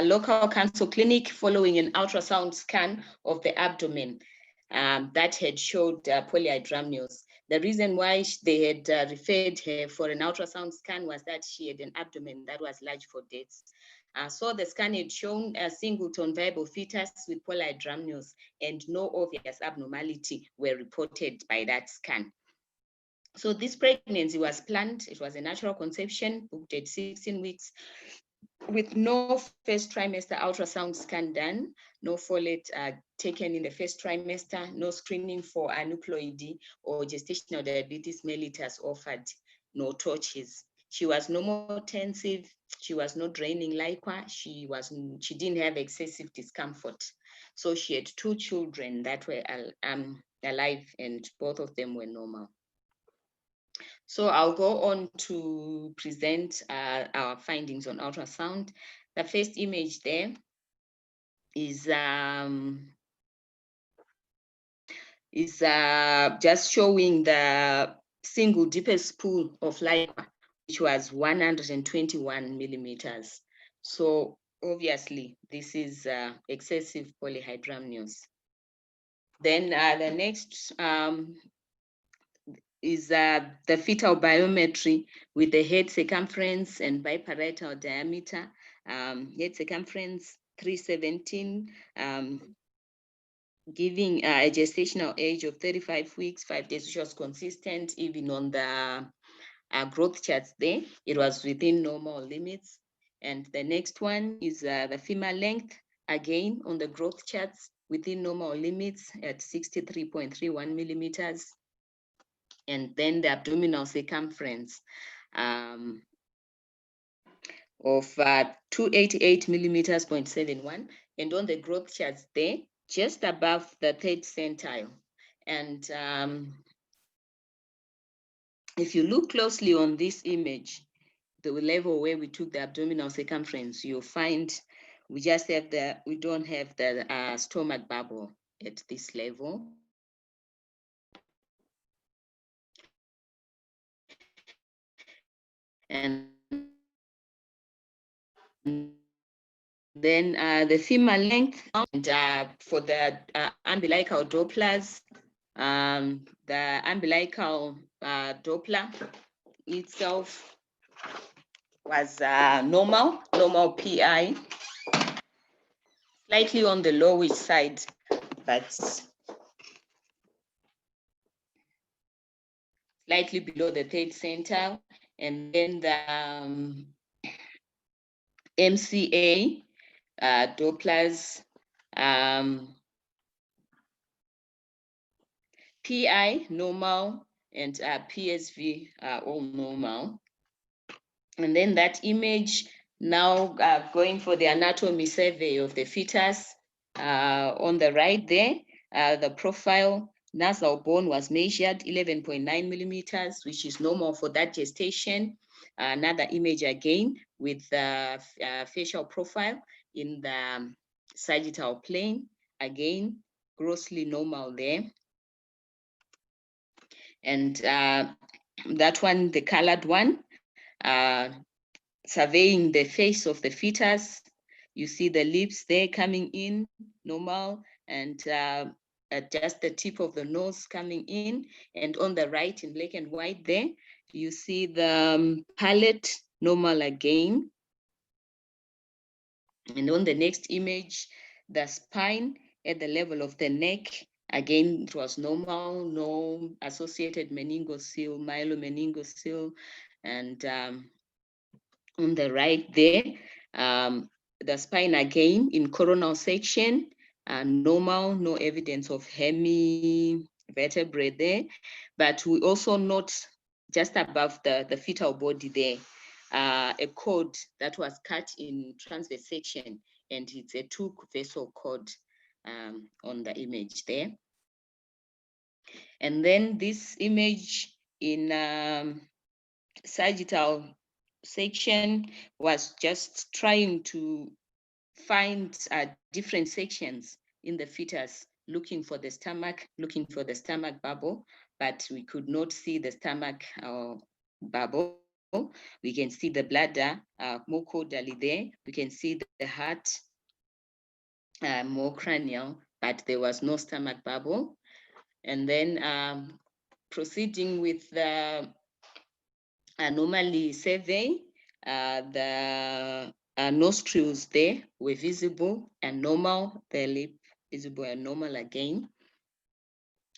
local cancer clinic following an ultrasound scan of the abdomen that had showed polyhydramnios. The reason why they had referred her for an ultrasound scan was that she had an abdomen that was large for deaths. So the scan had shown a singleton viable fetus with polyhydramnios, and no obvious abnormality were reported by that scan. So this pregnancy was planned. It was a natural conception, booked at 16 weeks, with no first trimester ultrasound scan done, no folate taken in the first trimester, no screening for aneuploidy or gestational diabetes mellitus offered, no torches. She was normotensive. She was not draining liquor. She didn't have excessive discomfort. So she had 2 children that were alive, and both of them were normal. So I'll go on to present our findings on ultrasound. The first image there is just showing the single deepest pool of liquor, which was 121 millimeters. So obviously this is excessive polyhydramnios. Then the next is the fetal biometry with the head circumference and biparietal diameter. Head circumference 317, giving a gestational age of 35 weeks, 5 days, which was consistent even on the growth charts there. It was within normal limits. And the next one is the femur length, again on the growth charts within normal limits at 63.31 millimeters. And then the abdominal circumference of 288 millimeters, 0.71, and on the growth charts there, just above the 3rd centile. And if you look closely on this image, the level where we took the abdominal circumference, you'll find we just have we don't have the stomach bubble at this level. And then the femur length, and for the umbilical Dopplers, the umbilical Doppler itself was normal PI, slightly on the lowish side, but slightly below the 3rd centile. And then the MCA Dopplers, PI normal, and PSV all normal. And then that image, now going for the anatomy survey of the fetus, on the right there, the profile nasal bone was measured 11.9 millimeters, which is normal for that gestation. Another image again with facial profile in the sagittal plane, again, grossly normal there. And that one, the colored one, surveying the face of the fetus, you see the lips there coming in normal, and just the tip of the nose coming in. And on the right in black and white there, you see the palate normal again. And on the next image, the spine at the level of the neck, again, it was normal, no associated meningocele, myelomeningocele. And on the right there, the spine again in coronal section, normal, no evidence of hemivertebrae there. But we also note just above the fetal body there, a cord that was cut in transverse section, and it's a 2-vessel cord on the image there. And then this image in sagittal section was just trying to find different sections in the fetus, looking for the stomach bubble, but we could not see the stomach bubble. We can see the bladder more caudally there. We can see the heart more cranial, but there was no stomach bubble. And then proceeding with the anomaly survey, the nostrils there were visible and normal, the lip visible and normal again.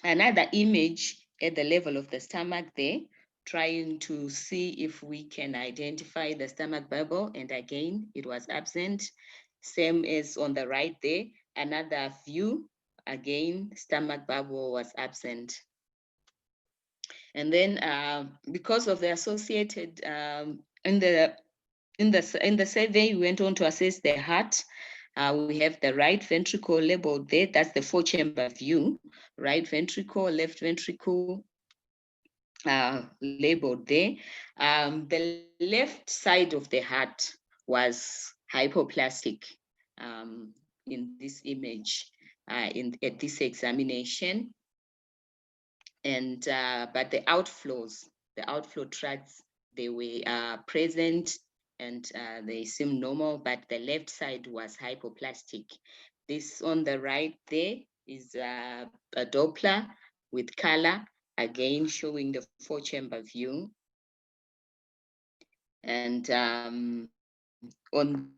Another image at the level of the stomach there, trying to see if we can identify the stomach bubble, and again, it was absent. Same as on the right there, another view, again, stomach bubble was absent. And then because of the associated, in the survey, we went on to assess the heart. We have the right ventricle labeled there. That's the 4-chamber view. Right ventricle, left ventricle labeled there. The left side of the heart was hypoplastic in this image, at this examination. And but the outflow tracts, they were present, and they seem normal, but the left side was hypoplastic. This on the right there is a Doppler with color, again showing the 4-chamber view. And on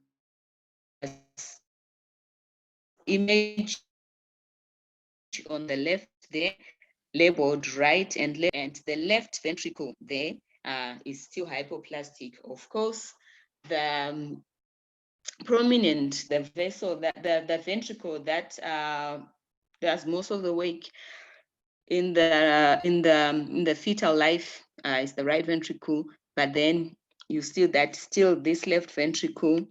image on the left there, labeled right and left, and the left ventricle there is still hypoplastic. Of course, the prominent, the vessel, the ventricle that does most of the work in the fetal life is the right ventricle, but then you see that still this left ventricle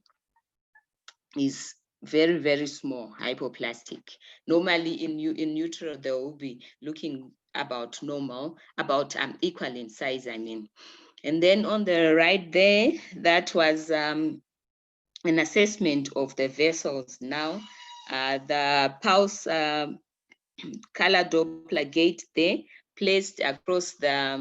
is very, very small, hypoplastic. Normally in utero, they will be looking about normal, about equal in size, I mean. And then on the right there, that was an assessment of the vessels now. The pulse color Doppler gate there, placed across this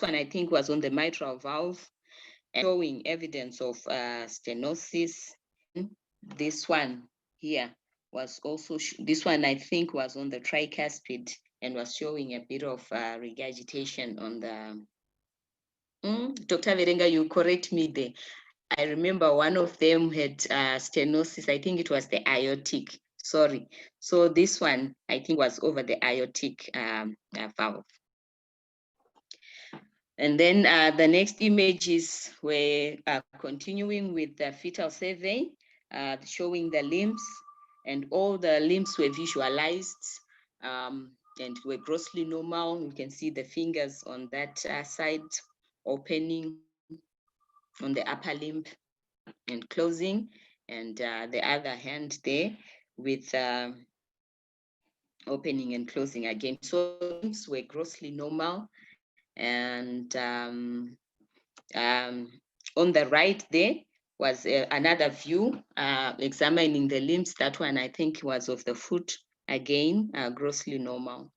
one, I think, was on the mitral valve, showing evidence of stenosis. This one here was also, this one I think was on the tricuspid and was showing a bit of regurgitation on the, Dr. Verenga, you correct me there. I remember one of them had stenosis. I think it was the aortic, sorry. So this one, I think, was over the aortic valve. And then the next images were continuing with the fetal survey, showing the limbs, and all the limbs were visualized and were grossly normal. You can see the fingers on that side opening on the upper limb and closing, and the other hand there with opening and closing again. So limbs were grossly normal. And on the right there was another view examining the limbs. That one, I think, was of the foot, again, grossly normal.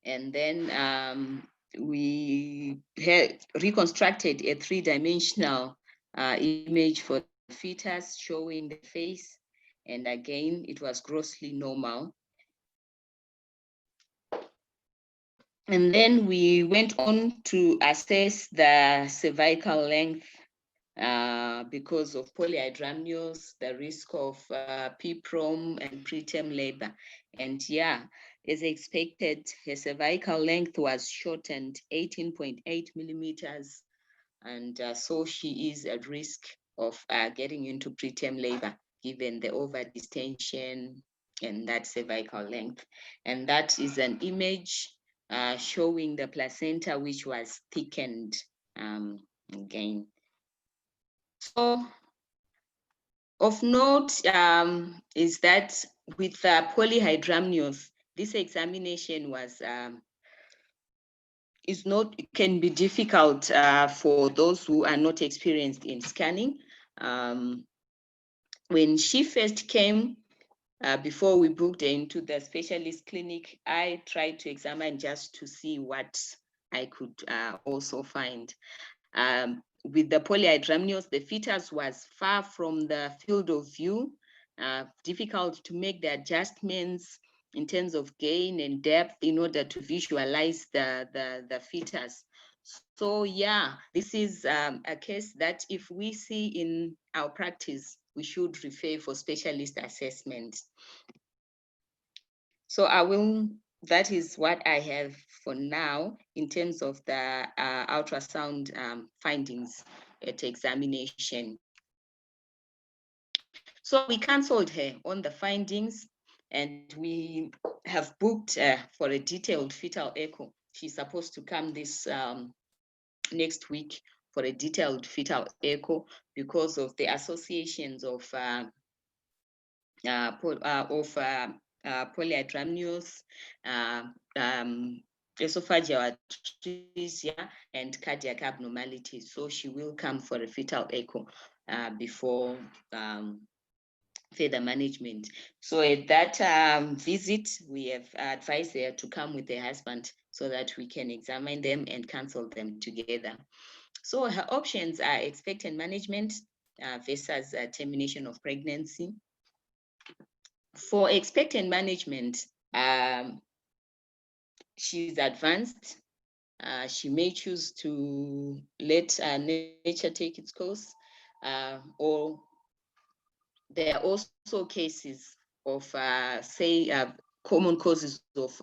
And then we had reconstructed a 3-dimensional image for the fetus, showing the face. And again, it was grossly normal. And then we went on to assess the cervical length because of polyhydramnios, the risk of PPROM and preterm labor. And yeah, as expected, her cervical length was shortened 18.8 millimeters. And so she is at risk of getting into preterm labor, given the overdistension and that cervical length. And that is an image showing the placenta, which was thickened again. So of note is that with polyhydramnios, this examination was can be difficult for those who are not experienced in scanning. When she first came, before we booked her into the specialist clinic, I tried to examine just to see what I could also find. With the polyhydramnios, the fetus was far from the field of view, difficult to make the adjustments in terms of gain and depth in order to visualize the fetus. So yeah, this is a case that if we see in our practice, we should refer for specialist assessment. So that is what I have for now in terms of the ultrasound findings at examination. So we canceled her on the findings, and we have booked for a detailed fetal echo. She's supposed to come this next week for a detailed fetal echo because of the associations of polyhydramnios, esophageal atresia, and cardiac abnormalities. So she will come for a fetal echo before further management. So at that visit, we have advised her to come with her husband so that we can examine them and cancel them together. So her options are expectant management versus termination of pregnancy. For expectant management, she's advanced. She may choose to let nature take its course, or there are also cases of, common causes of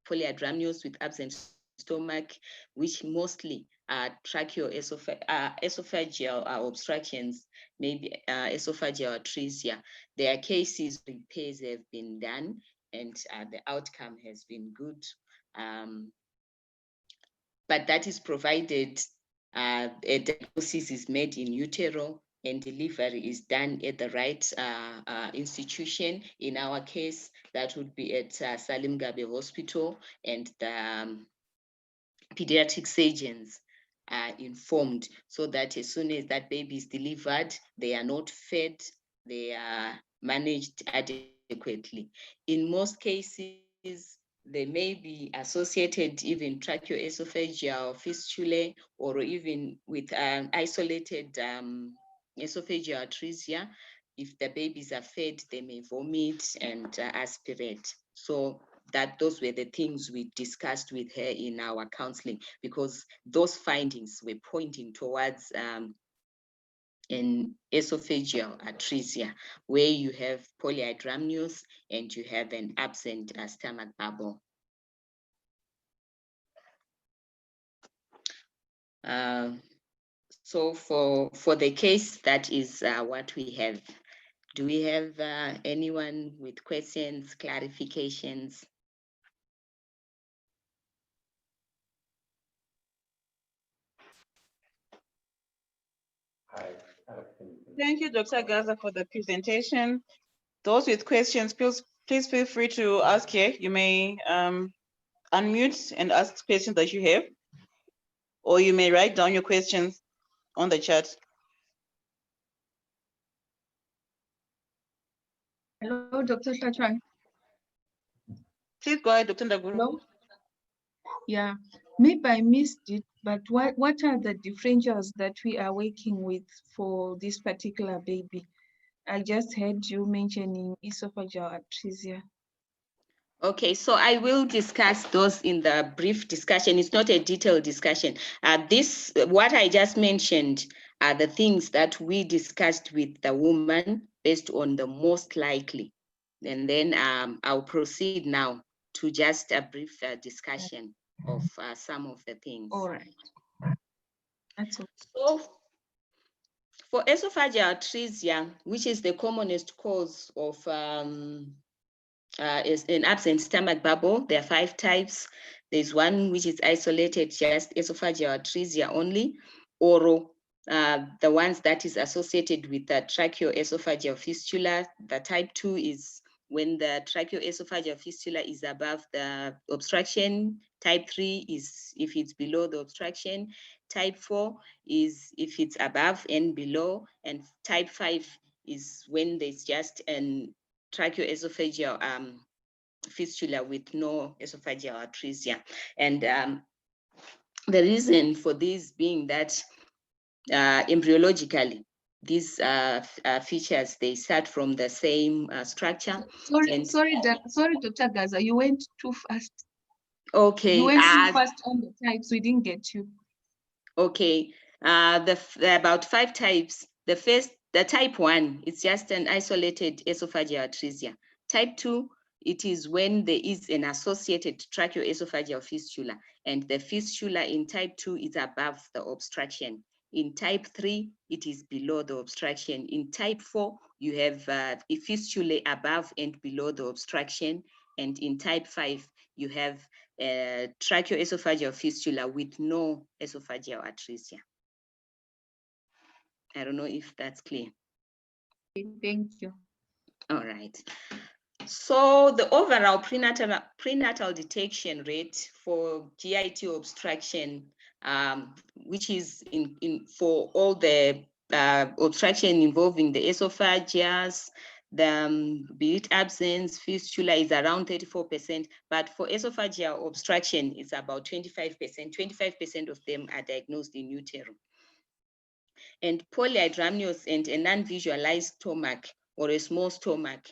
polyhydramnios with absent stomach, which mostly are esophageal obstructions, maybe esophageal atresia. There are cases repairs have been done and the outcome has been good. But that is provided a diagnosis is made in utero and delivery is done at the right institution. In our case, that would be at Salim Gabe Hospital, and the pediatric surgeons are informed so that as soon as that baby is delivered, they are not fed, they are managed adequately. In most cases, they may be associated even tracheoesophageal fistulae or even with isolated esophageal atresia. If the babies are fed, they may vomit and aspirate. So those were the things we discussed with her in our counseling, because those findings were pointing towards an esophageal atresia, where you have polyhydramnios and you have an absent stomach bubble. So for the case, that is what we have. Do we have anyone with questions, clarifications? Thank you, Dr. Gaza, for the presentation. Those with questions, please feel free to ask here. You may unmute and ask questions that you have, or you may write down your questions on the chat. Hello, Dr. Shachwan. Please go ahead, Dr. Ndaguru. Hello. Yeah, maybe I missed it, but what are the differentials that we are working with for this particular baby? I just heard you mentioning esophageal atresia. Okay, so I will discuss those in the brief discussion. It's not a detailed discussion. What I just mentioned are the things that we discussed with the woman based on the most likely. And then I'll proceed now to just a brief discussion of some of the things. All right. That's okay. So for esophageal atresia, which is the commonest cause of is an absent stomach bubble, there are 5 types. There's one which is isolated, just esophageal atresia only, or the ones that is associated with the tracheoesophageal fistula. The type 2 is when the tracheoesophageal fistula is above the obstruction. Type 3 is if it's below the obstruction. Type 4 is if it's above and below. And type 5 is when there's just an tracheoesophageal fistula with no esophageal atresia. And the reason for this being that embryologically, these features, they start from the same structure. Sorry, Dr. Gaza, you went too fast. Okay. You went too fast on the types, we didn't get you. Okay, there are about 5 types. The type 1, it's just an isolated esophageal atresia. Type 2, it is when there is an associated tracheoesophageal fistula, and the fistula in type 2 is above the obstruction. In type 3, it is below the obstruction. In type 4, you have a fistula above and below the obstruction. And in type 5, you have tracheoesophageal fistula with no esophageal atresia. I don't know if that's clear. Thank you. All right. So the overall prenatal detection rate for GIT obstruction, which is for all the obstruction involving the esophagus, be it absence, fistula, is around 34%, but for esophageal obstruction, it's about 25%. 25% of them are diagnosed in utero. And polyhydramnios and a non-visualized stomach or a small stomach,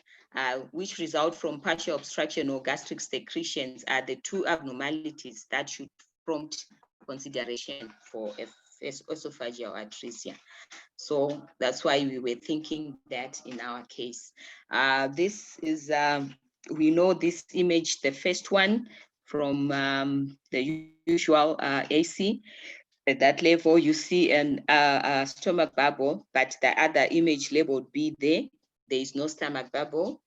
which result from partial obstruction or gastric secretions, are the 2 abnormalities that should prompt consideration for esophageal atresia. So that's why we were thinking that in our case. This is, we know this image, the first one from the usual AC. At that level, you see a stomach bubble, but the other image labeled B there is no stomach bubble.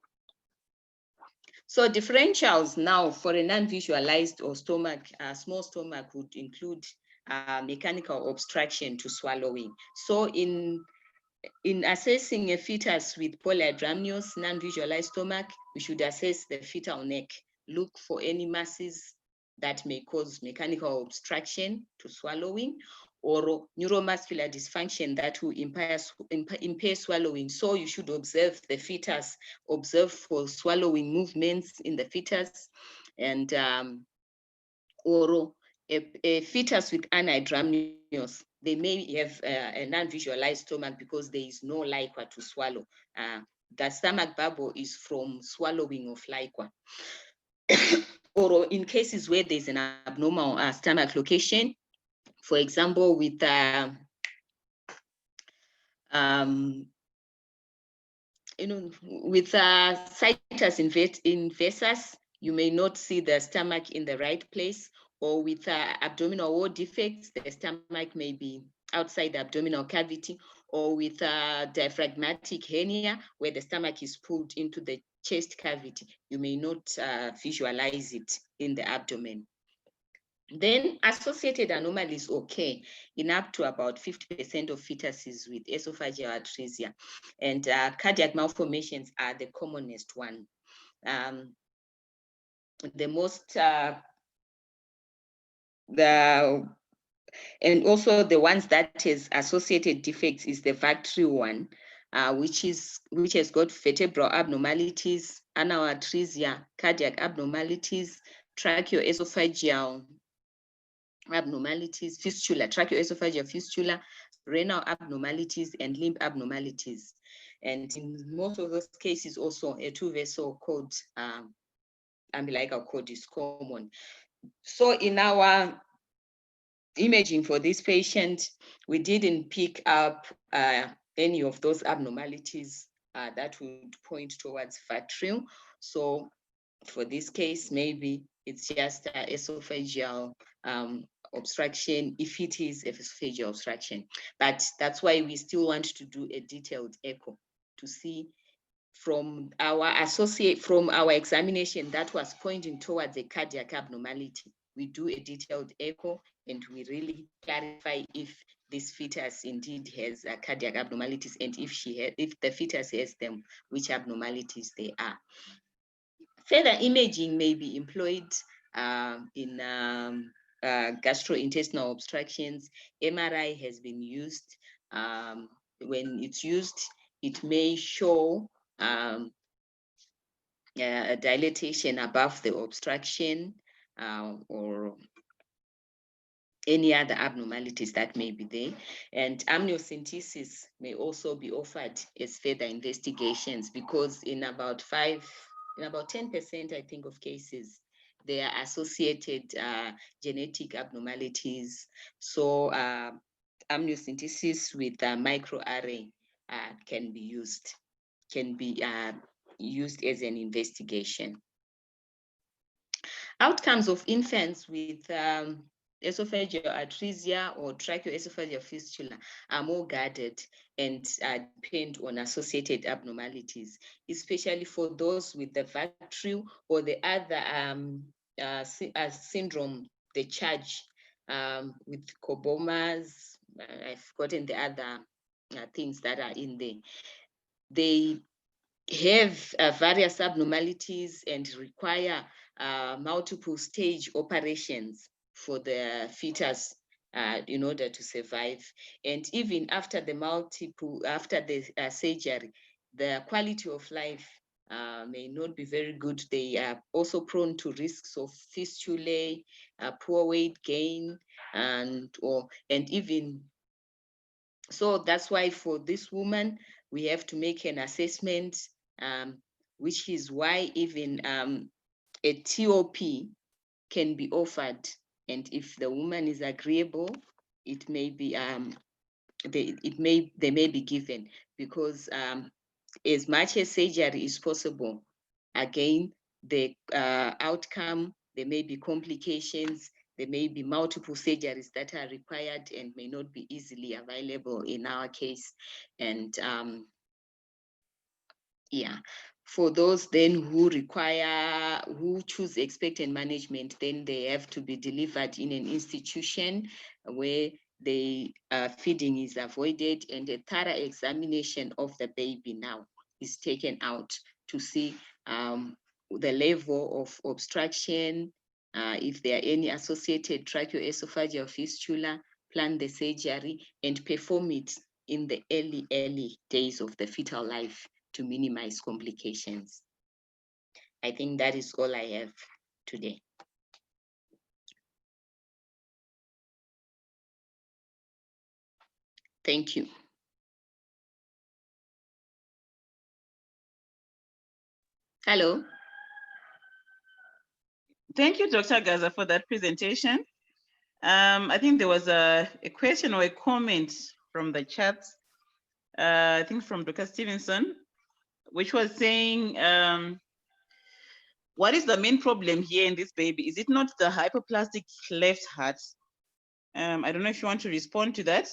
So differentials now for a non-visualized or stomach, small stomach would include mechanical obstruction to swallowing. So in assessing a fetus with polyhydramnios, non-visualized stomach, we should assess the fetal neck. Look for any masses that may cause mechanical obstruction to swallowing, or neuromuscular dysfunction that will impair swallowing. So you should observe the fetus, observe for swallowing movements in the fetus, and or a fetus with anhydramnios, they may have a non-visualized stomach because there is no liquor to swallow. The stomach bubble is from swallowing of liquor. Or in cases where there's an abnormal stomach location, for example, with with situs inversus, you may not see the stomach in the right place, or with abdominal wall defects, the stomach may be outside the abdominal cavity, or with diaphragmatic hernia, where the stomach is pulled into the chest cavity, you may not visualize it in the abdomen. Then associated anomalies occur in up to about 50% of fetuses with esophageal atresia, and cardiac malformations are the commonest one. The most, and also the ones that has associated defects is the VAC3 one, which has got vertebral abnormalities, anal atresia, cardiac abnormalities, tracheoesophageal abnormalities, fistula, tracheoesophageal fistula, renal abnormalities, and limb abnormalities. And in most of those cases, also a 2-vessel cord, umbilical cord is common. So in our imaging for this patient, we didn't pick up any of those abnormalities that would point towards VAC3. So for this case, maybe it's just esophageal obstruction, if it is esophageal obstruction. But that's why we still want to do a detailed echo to see from our examination that was pointing towards a cardiac abnormality. We do a detailed echo and we really clarify if this fetus indeed has cardiac abnormalities, and if the fetus has them, which abnormalities they are. Further imaging may be employed in gastrointestinal obstructions. MRI has been used. When it's used, it may show dilatation above the obstruction or any other abnormalities that may be there. And amniocentesis may also be offered as further investigations, because in about 10%, I think, of cases, they are associated genetic abnormalities. So amniocentesis with microarray can be used as an investigation. Outcomes of infants with esophageal atresia or tracheoesophageal fistula are more guarded and depend on associated abnormalities, especially for those with the VAC2 or the other syndrome, the charge with cobomas. I've forgotten the other things that are in there. They have various abnormalities and require multiple stage operations for the fetus in order to survive. And even after the surgery, the quality of life may not be very good. They are also prone to risks of fistulae, poor weight gain, and even so. That's why for this woman, we have to make an assessment, which is why even a TOP can be offered. And if the woman is agreeable, it may be they may be given, because as much as surgery is possible, again, the outcome, there may be complications, there may be multiple surgeries that are required and may not be easily available in our case. And yeah, for those then who choose expectant management, then they have to be delivered in an institution where the feeding is avoided, and a thorough examination of the baby now is taken out to see the level of obstruction, if there are any associated tracheoesophageal fistula, plan the surgery and perform it in the early days of the fetal life to minimize complications. I think that is all I have today. Thank you. Hello. Thank you, Dr. Gaza, for that presentation. I think there was a question or a comment from the chat, I think from Dr. Stevenson, which was saying, what is the main problem here in this baby? Is it not the hypoplastic left heart? I don't know if you want to respond to that.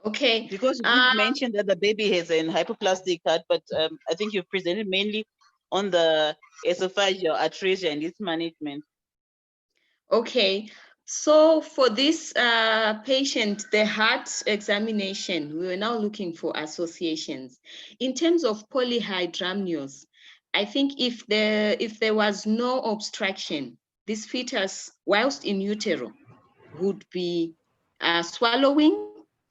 Okay. Because you did mention that the baby has an hypoplastic heart, but I think you've presented mainly on the esophageal atresia and its management. Okay. So for this patient, the heart examination, we were now looking for associations. In terms of polyhydramnios, I think if there was no obstruction, this fetus, whilst in utero, would be swallowing,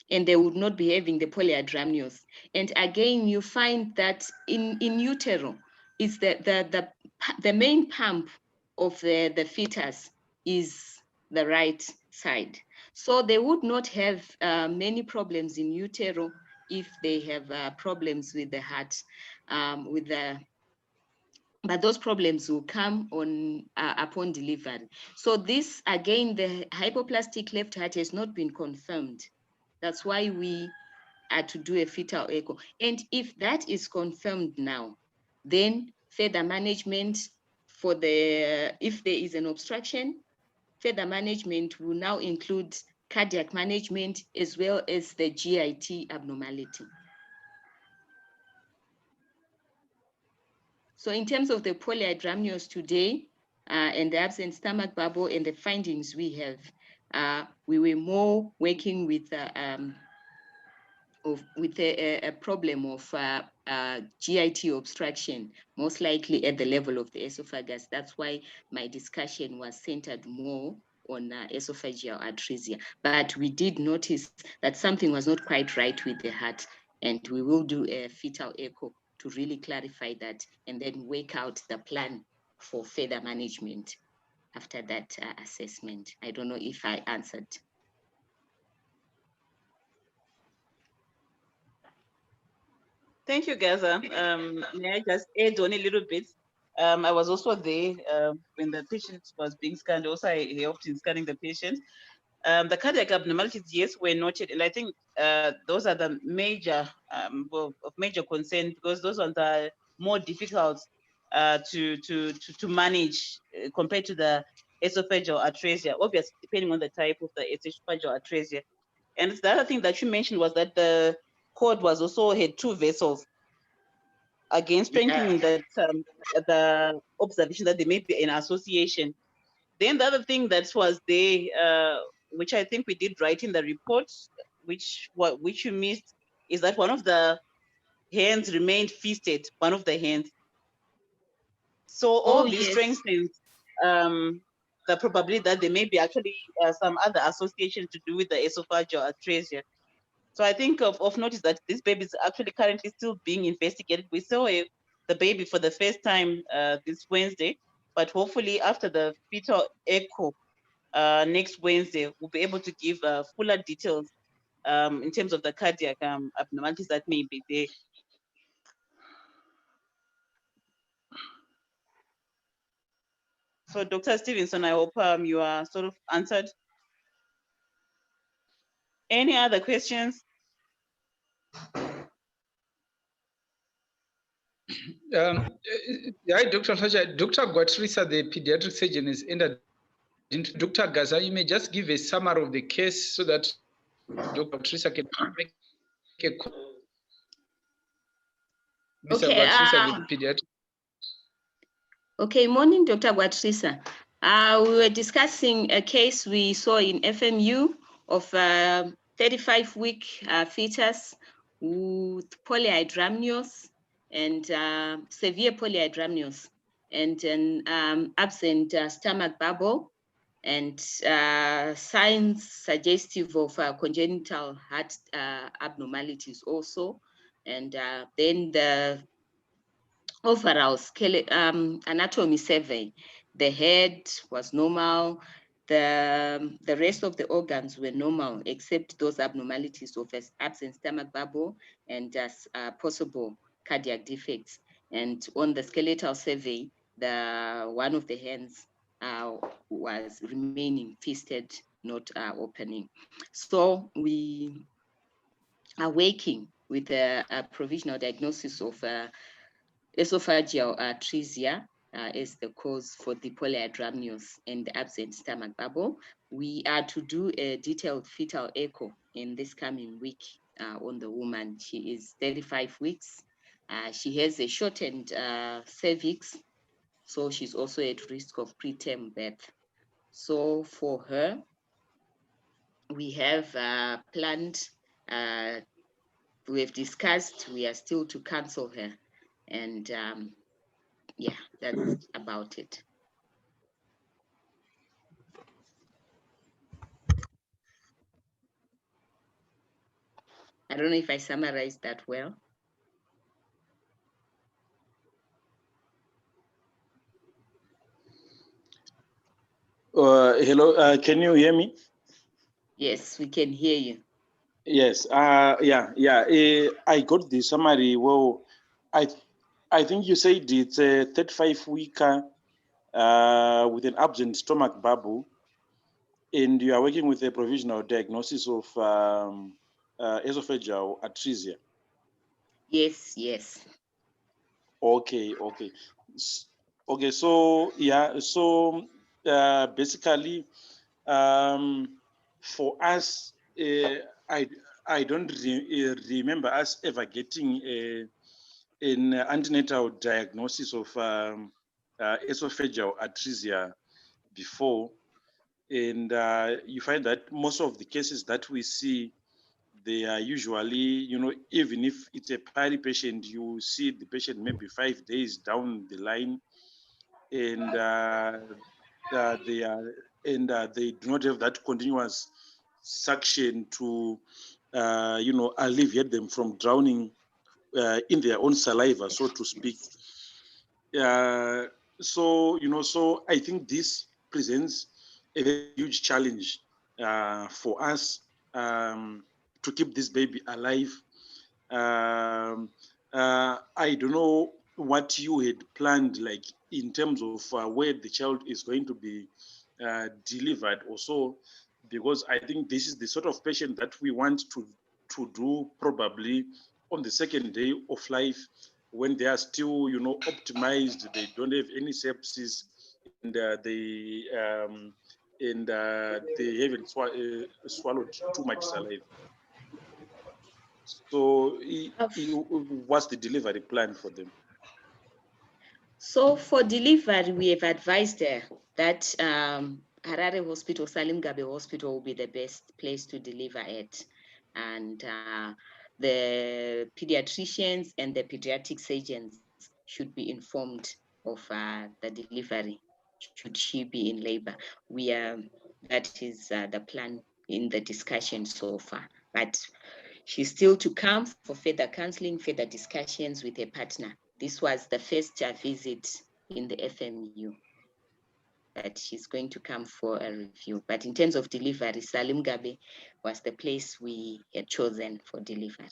and they would not be having the polyhydramnios. And again, you find that in utero, is the main pump of the fetus is the right side. So they would not have many problems in utero if they have problems with the heart, but those problems will come on upon delivery. So this, again, the hypoplastic left heart has not been confirmed. That's why we are to do a fetal echo. And if that is confirmed now, then further management for if there is an obstruction, further management will now include cardiac management as well as the GIT abnormality. So in terms of the polyhydramnios today, and the absent stomach bubble and the findings we have, we were more working with a problem of GIT obstruction, most likely at the level of the esophagus. That's why my discussion was centered more on esophageal atresia. But we did notice that something was not quite right with the heart, and we will do a fetal echo to to really clarify that and then work out the plan for further management after that assessment. I don't know if I answered. Thank you, Gaza. May I just add on a little bit? I was also there when the patient was being scanned. Also, I helped in scanning the patient. The cardiac abnormalities, yes, were noted, and I think those are the major of major concern, because those ones are more difficult to manage compared to the esophageal atresia. Obviously, depending on the type of the esophageal atresia. And the other thing that you mentioned was that the cord was also had 2 vessels. Again, strengthening that the observation that there may be an association. Then the other thing that was there, which I think we did write in the report, which you missed, is that one of the hands remained fisted, one of the hands. So all this yes. strengthens the probability that there may be actually some other association to do with the esophageal atresia. So I think of notice that this baby is actually currently still being investigated. We saw the baby for the first time this Wednesday, but hopefully after the fetal echo next Wednesday, we'll be able to give fuller details in terms of the cardiac abnormalities that may be there. So Dr. Stevenson, I hope you are sort of answered. Any other questions? Yeah, Dr. Fletcher, Dr. Gwatrisa, the pediatric surgeon, is entered. Dr. Gaza, you may just give a summary of the case so that Dr. Gwatrisa can make a call. Mr. Okay, Gwatrisa, the pediatric. Okay, morning, Dr. Gwatrisa. We were discussing a case we saw in FMU of a 35-week fetus with polyhydramnios and severe polyhydramnios and an absent stomach bubble and signs suggestive of congenital heart abnormalities also. And then the overall anatomy survey, the head was normal, the rest of the organs were normal except those abnormalities of absent stomach bubble and possible cardiac defects. And on the skeletal survey, one of the hands was remaining fisted, not opening. So we are working with a provisional diagnosis of esophageal atresia is the cause for the polyhydramnios and the absent stomach bubble. We are to do a detailed fetal echo in this coming week on the woman. She is 35 weeks. She has a shortened cervix, so she's also at risk of preterm birth. So for her, we have planned, we have discussed, we are still to cancel her. And yeah, that's about it. I don't know if I summarized that well. Hello, can you hear me? Yes, we can hear you. Yes, I got the summary. Well, I think you said it's a 35-weeker with an absent stomach bubble, and you are working with a provisional diagnosis of esophageal atresia. Yes, yes. Okay. Okay, so yeah, so basically, for us, I don't remember us ever getting an antenatal diagnosis of esophageal atresia before, and you find that most of the cases that we see, they are usually, even if it's a pari patient, you see the patient maybe 5 days down the line, and they do not have that continuous suction to alleviate them from drowning in their own saliva, so to speak. So, so I think this presents a very huge challenge for us to keep this baby alive. I don't know what you had planned, like in terms of where the child is going to be delivered or so, because I think this is the sort of patient that we want to do probably on the second day of life, when they are still, optimized, they don't have any sepsis, and they haven't swallowed too much saliva. So, what's the delivery plan for them? So for delivery, we have advised her that Harare Hospital, Salim Gabe Hospital will be the best place to deliver at. And the pediatricians and the pediatric surgeons should be informed of the delivery, should she be in labor. That is the plan in the discussion so far. But she's still to come for further counseling, further discussions with her partner. This was the first visit in the FMU, but she's going to come for a review. But in terms of delivery, Salim Gabe was the place we had chosen for delivery.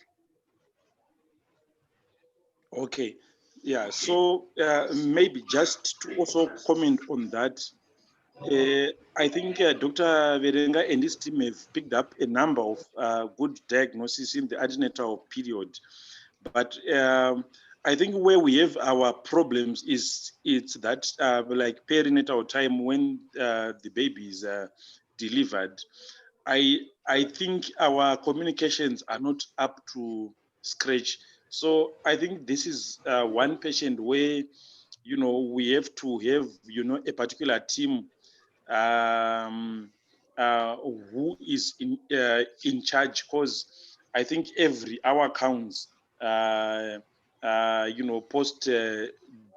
Okay, yeah, so maybe just to also comment on that, I think Dr. Verenga and his team have picked up a number of good diagnoses in the antenatal period. But I think where we have our problems it's that like perinatal time, when the baby is delivered. I think our communications are not up to scratch. So I think this is one patient where, we have to have, a particular team who is in charge, because I think every hour counts, post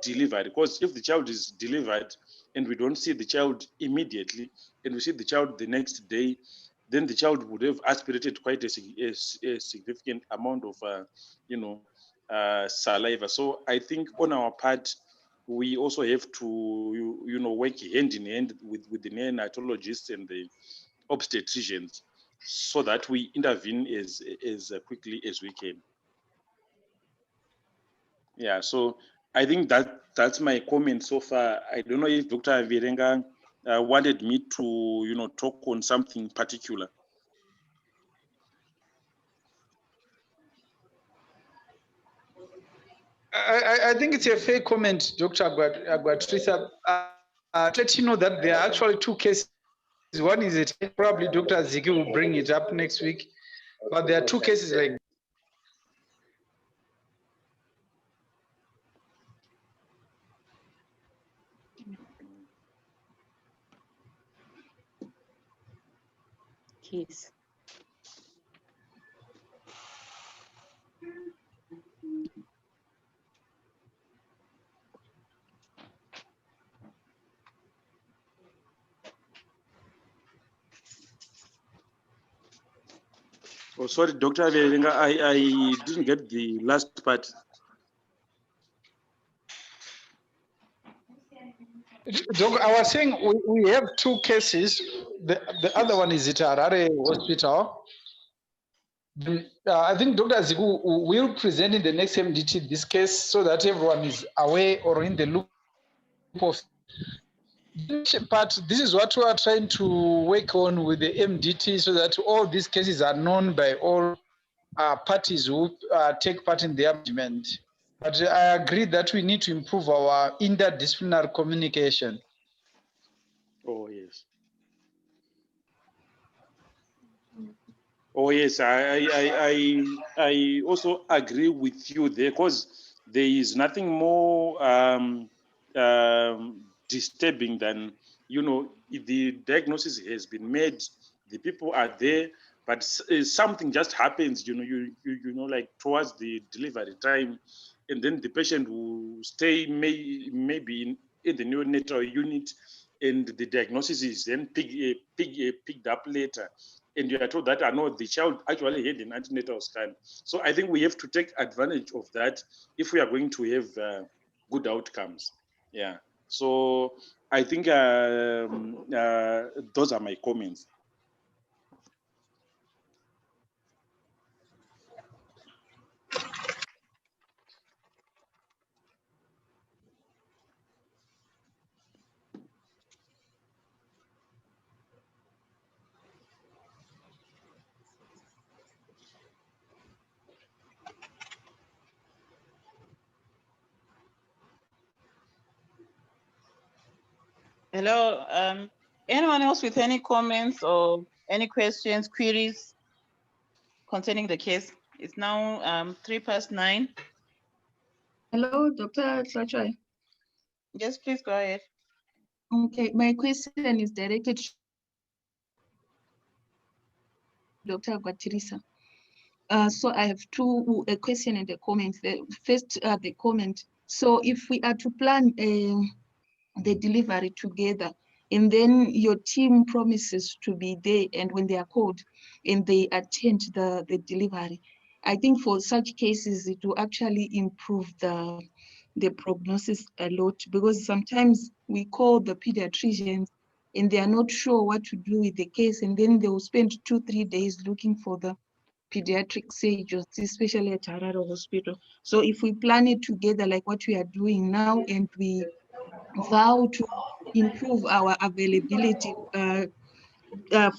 delivery. Because if the child is delivered and we don't see the child immediately, and we see the child the next day, then the child would have aspirated quite a significant amount of, saliva. So I think on our part, we also have to, work hand in hand with the neonatologists and the obstetricians, so that we intervene as quickly as we can. Yeah, so I think that's my comment so far. I don't know if Dr. Virenga wanted me to, talk on something particular. I think it's a fair comment, Dr. Agwatrisa. Let you know that there are actually two cases. One is it, probably Dr. Ziki will bring it up next week, but there are two cases like Yes. Oh, sorry, Dr. Virenga, I didn't get the last part. I was saying we have two cases. The other one is at Harare Hospital. I think Dr. Zigu will present in the next MDT this case, so that everyone is aware or in the loop of this part. This is what we are trying to work on with the MDT, so that all these cases are known by all parties who take part in the management. But I agree that we need to improve our interdisciplinary communication. Oh, yes. Oh, yes, I also agree with you there, because there is nothing more disturbing than, if the diagnosis has been made, the people are there, but something just happens, like towards the delivery time, and then the patient will stay maybe in the neonatal unit, and the diagnosis is then picked up later. and you are told that, no, the child actually had an antenatal scan. So I think we have to take advantage of that if we are going to have good outcomes. Yeah. So I think those are my comments. Hello, anyone else with any comments or any questions, queries concerning the case? It's now 9:03. Hello, Dr. Tlachai. Yes, please go ahead. Okay, my question is directed to Dr. Gwatirisa. So I have a question and a comment. First, the comment. So if we are to plan the delivery together, and then your team promises to be there, and when they are called and they attend the delivery, I think for such cases it will actually improve the prognosis a lot, because sometimes we call the pediatricians and they are not sure what to do with the case, and then they will spend 2-3 days looking for the pediatric surgeons, especially at Harare Hospital. So if we plan it together like what we are doing now, and we vow to improve our availability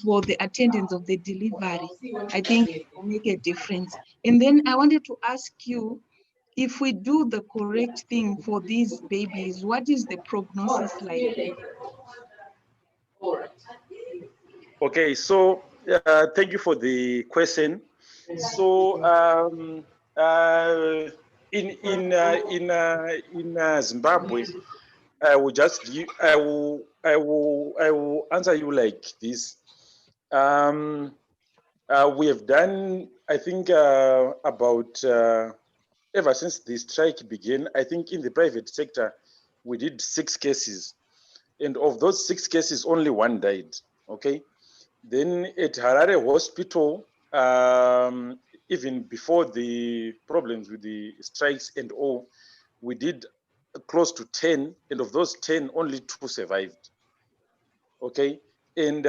for the attendance of the delivery, I think it will make a difference. And then I wanted to ask you, if we do the correct thing for these babies, what is the prognosis like? Okay, so thank you for the question. So in Zimbabwe, I will answer you like this. We have done, I think, about ever since the strike began, I think in the private sector, we did 6 cases. And of those 6 cases, only 1 died. Okay. Then at Harare Hospital, even before the problems with the strikes and all, we did close to 10, and of those 10, only 2 survived. Okay, and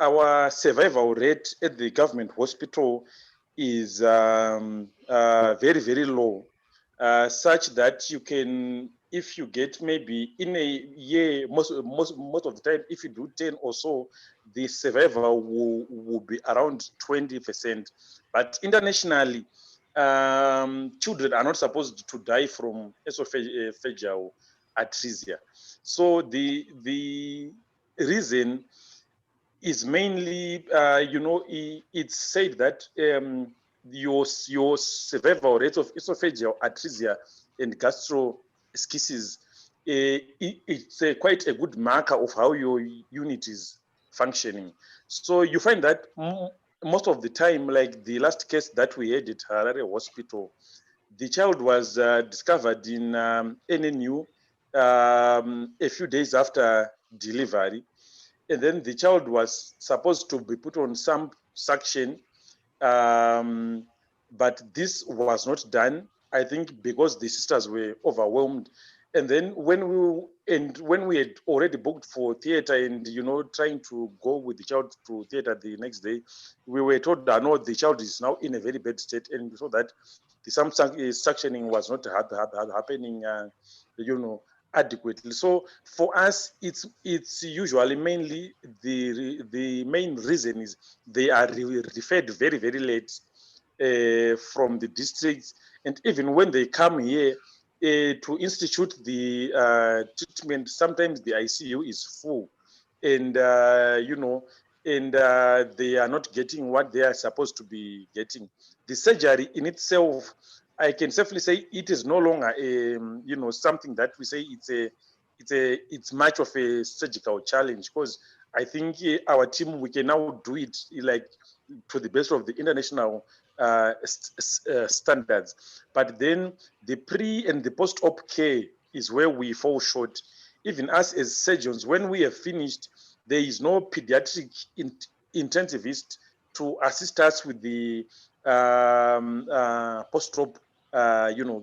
our survival rate at the government hospital is very, very low, such that you can, if you get maybe in a year, most of the time, if you do 10 or so, the survival will be around 20%. But internationally, children are not supposed to die from esophageal atresia. So the reason is mainly, it's said that your survival rate of esophageal atresia and gastroschisis, it's quite a good marker of how your unit is functioning. So you find that most of the time, like the last case that we had at Harare Hospital, the child was discovered in NNU a few days after delivery. And then the child was supposed to be put on some suction, but this was not done, I think, because the sisters were overwhelmed. And then when we had already booked for theater and, trying to go with the child to theater the next day, we were told that no, the child is now in a very bad state, and so that the some suctioning was not happening, adequately. So for us, it's usually mainly the main reason is they are referred very, very late from the districts, and even when they come here to institute the treatment, sometimes the ICU is full, and they are not getting what they are supposed to be getting. The surgery in itself, I can safely say, it is no longer something that we say it's much of a surgical challenge, because I think our team, we can now do it like to the best of the international standards. But then the pre and the post-op care is where we fall short. Even us as surgeons, when we have finished, there is no pediatric intensivist to assist us with the post-op,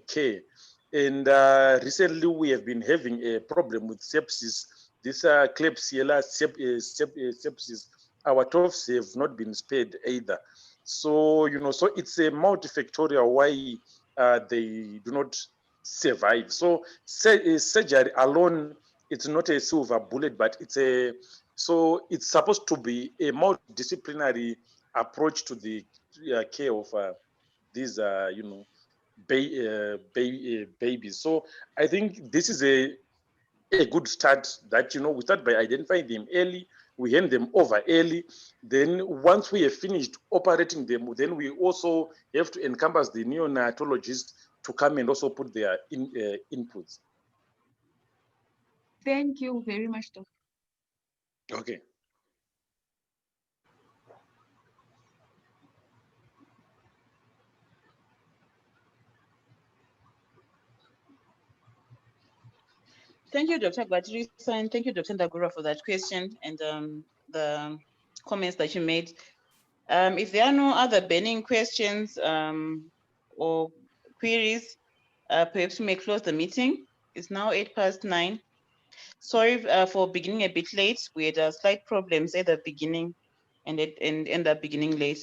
care. And recently we have been having a problem with sepsis. This Klebsiella sepsis, our toffs have not been spared either. So, so it's a multifactorial why they do not survive. So surgery alone, it's not a silver bullet, but it's supposed to be a multidisciplinary approach to the care of these, babies. So I think this is a good start that, we start by identifying them early, we hand them over early. Then once we have finished operating them, then we also have to encompass the neonatologists to come and also put their inputs. Thank you very much, Doctor. Okay. Thank you, Dr. Gwatrisa, and thank you, Dr. Ndagura, for that question and the comments that you made. If there are no other burning questions or queries, perhaps we may close the meeting. It's now 9:08. Sorry for beginning a bit late. We had slight problems at the beginning and end up beginning late.